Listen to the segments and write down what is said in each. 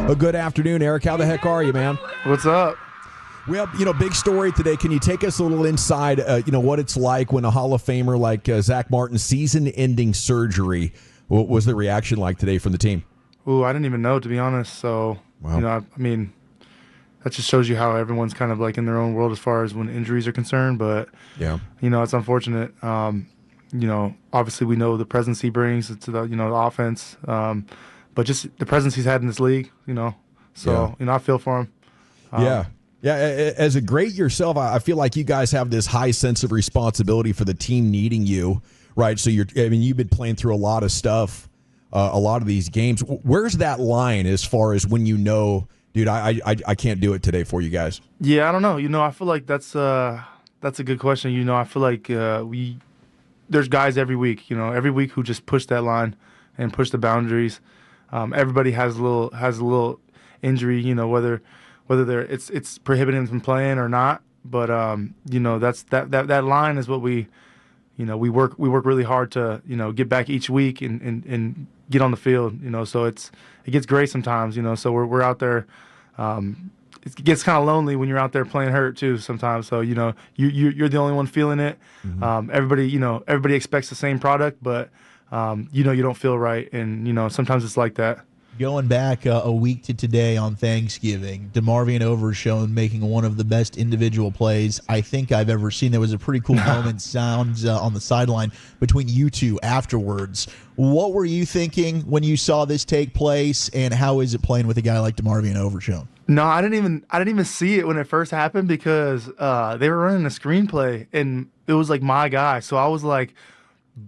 A good afternoon, Eric. How the heck are you, man? What's up? Well, big story today. Can you take us a little inside, what it's like when a Hall of Famer like Zach Martin's season-ending surgery? What was the reaction like today from the team? Ooh, I didn't even know, to be honest. So, wow. That just shows you how everyone's kind of like in their own world as far as when injuries are concerned. But, yeah, it's unfortunate. Obviously we know the presence he brings to the, the offense. But just the presence he's had in this league, So, I feel for him. Yeah. As a great yourself, I feel like you guys have this high sense of responsibility for the team needing you, right? So you've been playing through a lot of stuff, a lot of these games. Where's that line as far as when dude, I can't do it today for you guys? Yeah, I don't know. I feel like that's a good question. I feel like there's guys every week who just push that line and push the boundaries. Everybody has a little injury, whether it's prohibiting them from playing or not. But that's that line is what we work really hard to get back each week and get on the field. So it gets gray sometimes. So we're out there. It gets kind of lonely when you're out there playing hurt too sometimes. So you're the only one feeling it. Mm-hmm. Everybody expects the same product, but you don't feel right, and sometimes it's like that. Going back a week to today on Thanksgiving, DeMarvion Overshown making one of the best individual plays I think I've ever seen. There was a pretty cool moment sounds on the sideline between you two afterwards. What were you thinking when you saw this take place, and how is it playing with a guy like DeMarvion Overshown? No, I didn't even see it when it first happened because they were running a screenplay and it was like my guy. So I was like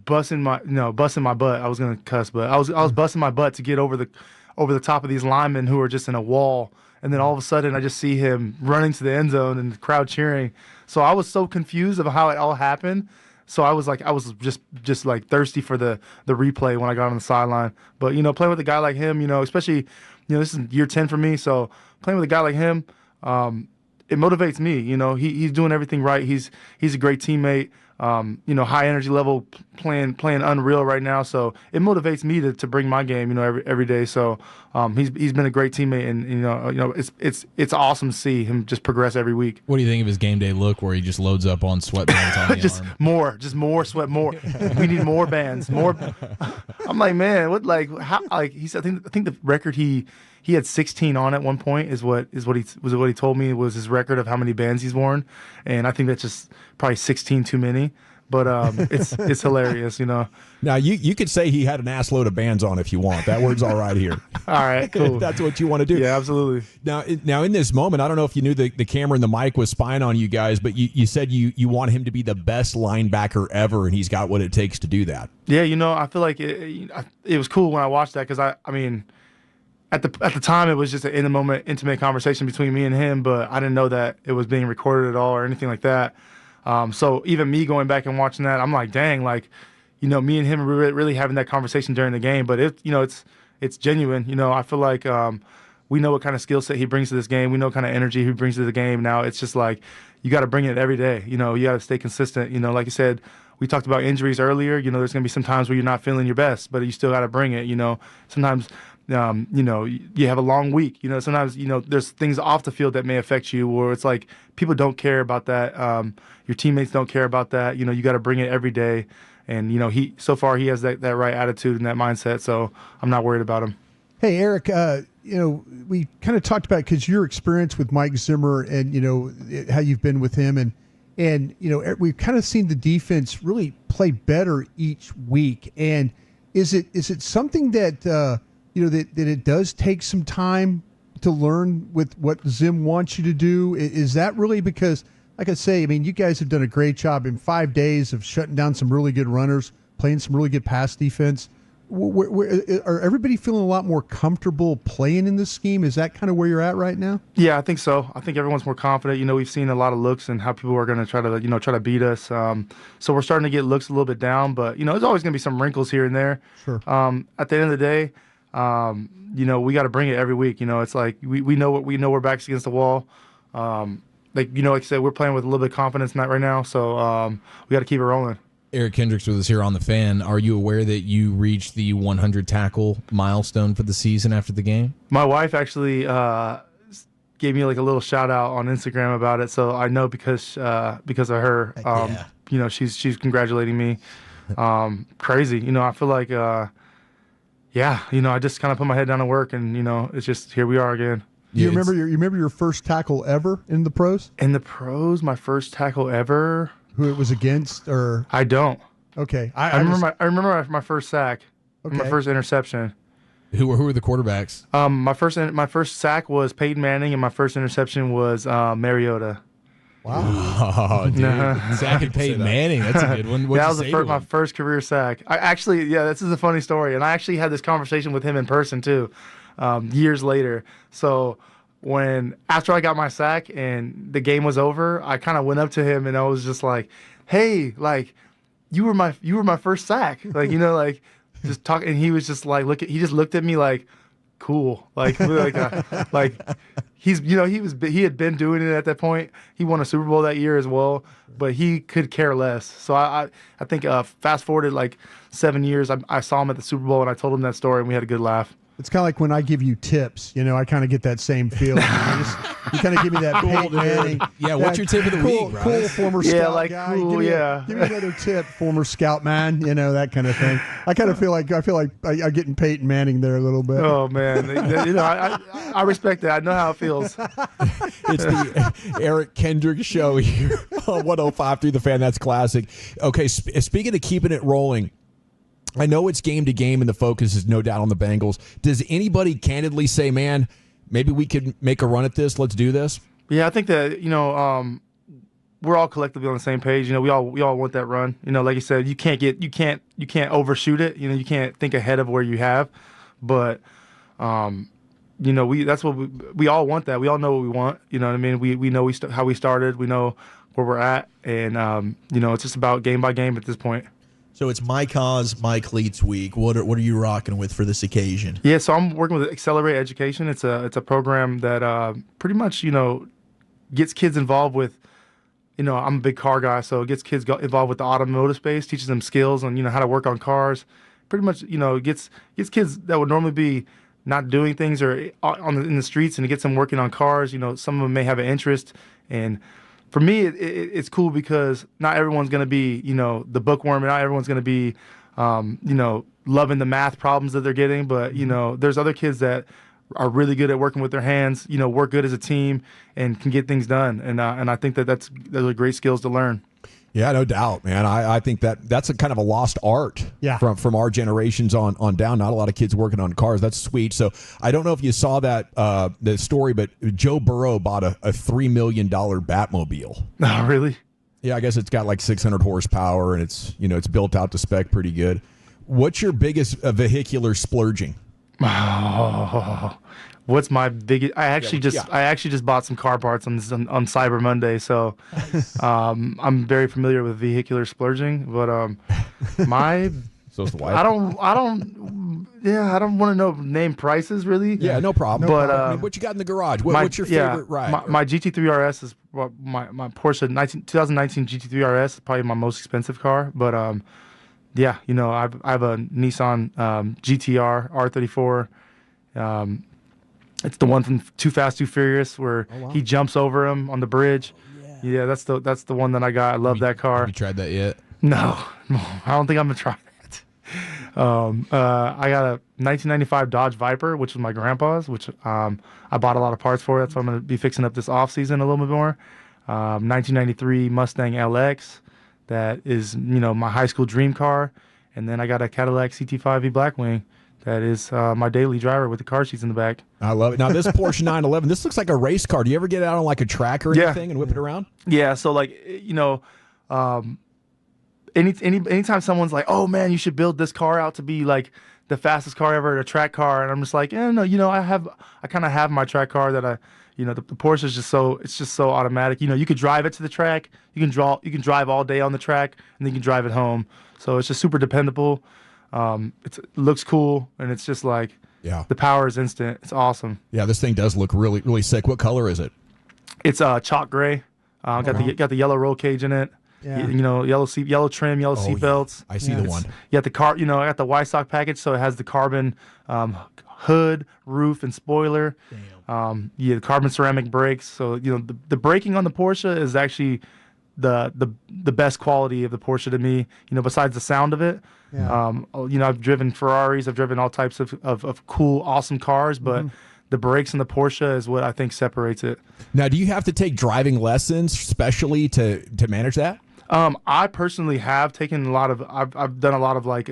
busting my butt. I was gonna cuss, but I was busting my butt to get over the top of these linemen who are just in a wall. And then all of a sudden I just see him running to the end zone and the crowd cheering. So I was so confused of how it all happened. So I was just like thirsty for the replay when I got on the sideline. But playing with a guy like him, especially this is year 10 for me. So playing with a guy like him, it motivates me. He's doing everything right. He's a great teammate. High energy level, playing unreal right now. So it motivates me to bring my game, every day. So he's been a great teammate, and it's awesome to see him just progress every week. What do you think of his game day look, where he just loads up on sweatbands on the arm? Just more sweat, more. We need more bands, more. I'm like, man, what how he said? I think the record he had 16 on at one point is what he told me was his record of how many bands he's worn, and I think that's just probably 16 too many. But it's hilarious, Now you could say he had an ass load of bands on if you want. That word's all right here. All right, cool. If that's what you want to do. Yeah, absolutely. Now in this moment, I don't know if you knew the camera and the mic was spying on you guys, but you said you want him to be the best linebacker ever, and he's got what it takes to do that. Yeah, I feel like it was cool when I watched that because I mean. At the time, it was just an in-the-moment, intimate conversation between me and him, but I didn't know that it was being recorded at all or anything like that. So even me going back and watching that, I'm like, dang, me and him were really having that conversation during the game. But it's genuine. I feel like we know what kind of skill set he brings to this game. We know what kind of energy he brings to the game. Now it's just like you got to bring it every day. You got to stay consistent. Like you said, we talked about injuries earlier. There's going to be some times where you're not feeling your best, but you still got to bring it. Sometimes. You have a long week. Sometimes there's things off the field that may affect you, where it's like people don't care about that. Your teammates don't care about that. You got to bring it every day, and he has that right attitude and that mindset. So I'm not worried about him. Hey Eric, we kind of talked about because your experience with Mike Zimmer and how you've been with him, and we've kind of seen the defense really play better each week. And is it something that that it does take some time to learn with what Zim wants you to do? Is that really because, like I say, you guys have done a great job in 5 days of shutting down some really good runners, playing some really good pass defense. Are everybody feeling a lot more comfortable playing in this scheme? Is that kind of where you're at right now? Yeah, I think so. I think everyone's more confident. We've seen a lot of looks and how people are going to try to beat us. So we're starting to get looks a little bit down, but there's always going to be some wrinkles here and there. Sure. At the end of the day, we got to bring it every week. It's like we know we're backs against the wall. Like I said, we're playing with a little bit of confidence in that right now. So we got to keep it rolling. Eric Kendricks with us here on The Fan. Are you aware that you reached the 100 tackle milestone for the season after the game? My wife actually gave me like a little shout out on Instagram about it, so I know because of her. Yeah. You know, she's congratulating me. Crazy. You know, I feel like yeah, you know, I just kind of put my head down to work, and you know, it's just here we are again. You remember your first tackle ever in the pros? In the pros, my first tackle ever. Who it was against, or I don't. okay? I remember my first sack, Okay. my first interception. Who were the quarterbacks? My first sack was Peyton Manning, and my first interception was Mariota. Oh, dude. Sack and Peyton Manning. That's a good one. That was my first career sack. I actually, yeah, this is a funny story, and I actually had this conversation with him in person too, years later. So after I got my sack and the game was over, I kind of went up to him and I was just like, "Hey, like, you were my first sack," like, you know, like just talking. And he was just like, he just looked at me like, cool, like like he's, you know, he had been doing it at that point. He won a Super Bowl that year as well, but he could care less. So I think fast forwarded like 7 years, I saw him at the Super Bowl and I told him that story and we had a good laugh. It's kind of like when I give you tips, you know, I kind of get that same feeling. You kind of give me that Peyton Manning. Yeah, what's your tip of the cool, week, cool former scout like guy. cool, Give me another tip, former scout man. You know, that kind of thing. I kind of feel like I'm getting Peyton Manning there a little bit. Oh man, you know, I respect that. I know how it feels. It's the Eric Kendricks show here on 105 through the Fan. That's classic. Okay, speaking of keeping it rolling, I know it's game to game and the focus is no doubt on the Bengals. Does anybody candidly say, man, maybe we could make a run at this? Let's do this? Yeah, I think that, you know, we're all collectively on the same page. You know, we all want that run. You know, like you said, you can't overshoot it. You know, you can't think ahead of where you have. But you know, that's what we all want. That we all know what we want. You know what I mean? We know how we started. We know where we're at, and you know, it's just about game by game at this point. So it's My Cause, My Cleats week. What are you rocking with for this occasion? Yeah, so I'm working with Accelerate Education. It's a program that pretty much, you know, gets kids involved with, you know, I'm a big car guy, so it gets kids involved with the automotive space, teaches them skills on, you know, how to work on cars. Pretty much, you know, gets kids that would normally be not doing things or in the streets, and it gets them working on cars. You know, some of them may have an interest, and for me, it's cool because not everyone's going to be, you know, the bookworm, and not everyone's going to be, you know, loving the math problems that they're getting. But, you know, there's other kids that are really good at working with their hands, you know, work good as a team and can get things done. And I think those are great skills to learn. Yeah, no doubt, man. I think that's a kind of a lost art from our generations on down. Not a lot of kids working on cars. That's sweet. So I don't know if you saw that the story, but Joe Burrow bought a $3 million Batmobile. Oh, really? Yeah, I guess it's got like 600 horsepower and it's, you know, it's built out to spec pretty good. What's your biggest vehicular splurging? Oh, what's my biggest? I actually just bought some car parts on Cyber Monday, so I'm very familiar with vehicular splurging. But my So it's the wife. I don't want to name prices really. Yeah, no problem. But I mean, what you got in the garage? What's your favorite ride? My GT3 RS is my Porsche 2019 GT3 RS is probably my most expensive car. But yeah, you know, I have a Nissan GTR R34. It's the one from Too Fast, Too Furious where he jumps over him on the bridge. Yeah, that's the one that I got. I love that car. Have you tried that yet? No, I don't think I'm gonna try it. I got a 1995 Dodge Viper, which was my grandpa's, which I bought a lot of parts for. That's what I'm gonna be fixing up this off season a little bit more. 1993 Mustang LX, that is, you know, my high school dream car, and then I got a Cadillac CT5e Blackwing. That is my daily driver with the car seats in the back. I love it. Now, this Porsche 911, this looks like a race car. Do you ever get out on like a track or anything and whip it around? Yeah, so like, you know, anytime someone's like, oh man, you should build this car out to be like the fastest car ever, a track car, and I'm just like, no, you know, I kind of have my track car that you know, the Porsche is just so automatic. You know, you could drive it to the track, you can drive all day on the track, and then you can drive it home. So it's just super dependable. It looks cool, and it's just like, the power is instant. It's awesome. Yeah, this thing does look really, really sick. What color is it? It's chalk gray. Got the yellow roll cage in it. Yeah. Yellow trim, yellow seat belts. I see the one. You got the car. I got the Y-Stock package, so it has the carbon hood, roof, and spoiler. The carbon ceramic brakes. So the braking on the Porsche is actually the best quality of the Porsche to me. Besides the sound of it. Yeah. I've driven Ferraris. I've driven all types of cool, awesome cars, but the brakes in the Porsche is what I think separates it. Now, do you have to take driving lessons specially to manage that? I personally have taken I've done a lot of like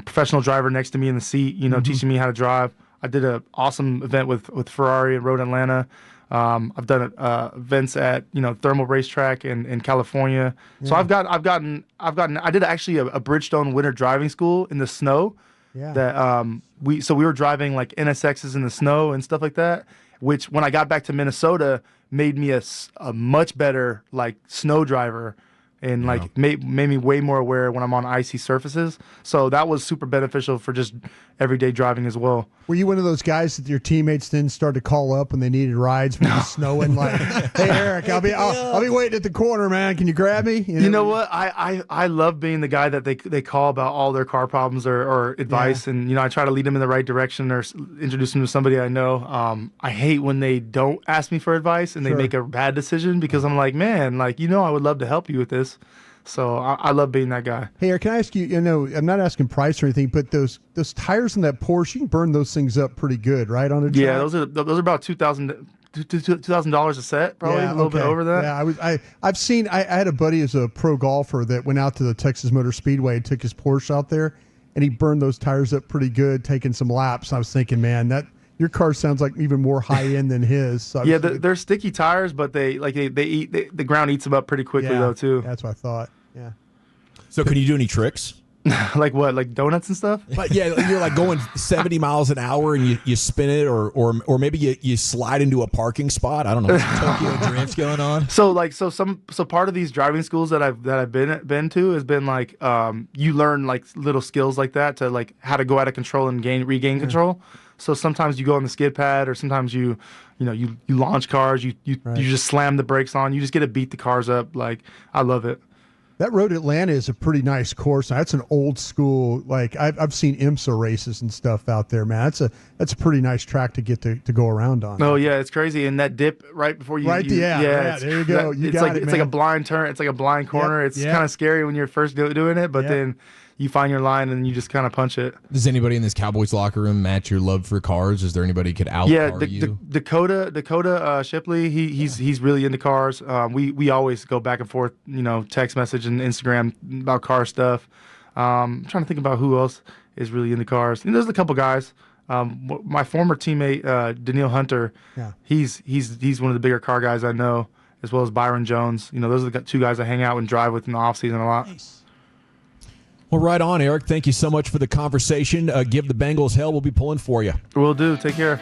professional driver next to me in the seat, teaching me how to drive. I did an awesome event with Ferrari and Road Atlanta. I've done events at Thermal Racetrack in California. Yeah. So I did actually a Bridgestone winter driving school in the snow. Yeah. That we were driving like NSXs in the snow and stuff like that, which when I got back to Minnesota made me a much better like snow driver. And like made me way more aware when I'm on icy surfaces. So that was super beneficial for just everyday driving as well. Were you one of those guys that your teammates then started to call up when they needed rides when it was snowing? Like, hey Eric, I'll be waiting at the corner, man. Can you grab me? You know what? I love being the guy that they call about all their car problems or advice, and I try to lead them in the right direction or introduce them to somebody I know. I hate when they don't ask me for advice and they make a bad decision because I'm like, man, I would love to help you with this. So I love being that guy. Hey, Eric, can I ask you, I'm not asking price or anything, but those tires in that Porsche, you can burn those things up pretty good, right, on a track? Yeah, those are about $2,000 a set, probably a little bit over that. Yeah, I had a buddy as a pro golfer that went out to the Texas Motor Speedway and took his Porsche out there, and he burned those tires up pretty good, taking some laps. I was thinking, man, your car sounds like even more high end than his. So they're sticky tires, but they eat the ground eats them up pretty quickly though too. That's what I thought. Yeah. So can you do any tricks? Like what? Like donuts and stuff? But yeah, you're like going 70 miles an hour and you spin it, or maybe you slide into a parking spot. I don't know. Tokyo drift going on. So part of these driving schools that I've been to has been like you learn like little skills like that to like how to go out of control and regain control. So sometimes you go on the skid pad, or sometimes you launch cars. You just slam the brakes on. You just get to beat the cars up. Like I love it. That Road Atlanta is a pretty nice course. That's an old school. Like I've seen IMSA races and stuff out there, man. That's a pretty nice track to get to go around on. Oh yeah, it's crazy. And that dip right before you. Right. There you go. It's like a blind turn. It's like a blind corner. It's kind of scary when you're first doing it, but then you find your line and you just kind of punch it. Does anybody in this Cowboys locker room match your love for cars? Is there anybody who could out-car you? Dakota Shipley, he's really into cars. We always go back and forth, text message and Instagram about car stuff. I'm trying to think about who else is really into cars. There's a couple guys. My former teammate Daniil Hunter, he's one of the bigger car guys I know, as well as Byron Jones. Those are the two guys I hang out and drive with in the off season a lot. Nice. Well, right on, Eric. Thank you so much for the conversation. Give the Bengals hell. We'll be pulling for you. Will do. Take care.